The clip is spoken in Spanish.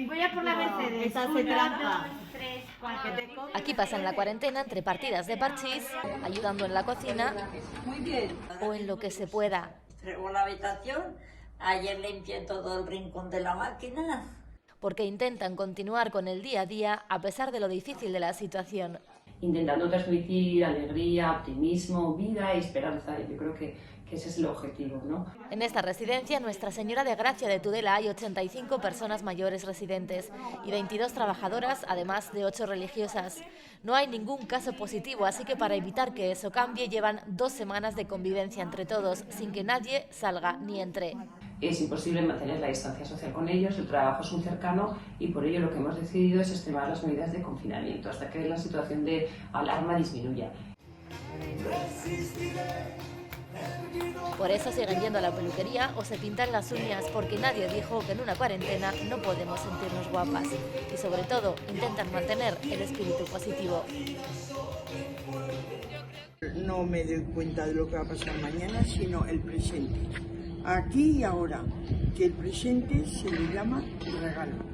Voy a por la Mercedes. Esa hace trampa. 2, 3, 4. Aquí pasan la cuarentena entre partidas de parchís, ayudando en la cocina Muy bien. o en lo que se pueda. Fregó la habitación, ayer limpié todo el rincón de la máquina. Porque intentan continuar con el día a día a pesar de lo difícil de la situación. Intentando transmitir alegría, optimismo, vida y esperanza. Yo creo que ese es el objetivo, ¿no? En esta residencia, Nuestra Señora de Gracia de Tudela, hay 85 personas mayores residentes y 22 trabajadoras, además de 8 religiosas. No hay ningún caso positivo, así que para evitar que eso cambie, llevan 2 semanas de convivencia entre todos, sin que nadie salga ni entre. Es imposible mantener la distancia social con ellos, el trabajo es muy cercano y por ello lo que hemos decidido es extremar las medidas de confinamiento hasta que la situación de alarma disminuya. Por eso siguen yendo a la peluquería o se pintan las uñas, porque nadie dijo que en una cuarentena no podemos sentirnos guapas. Y sobre todo, intentan mantener el espíritu positivo. No me doy cuenta de lo que va a pasar mañana, sino el presente. Aquí y ahora, que el presente se le llama regalo.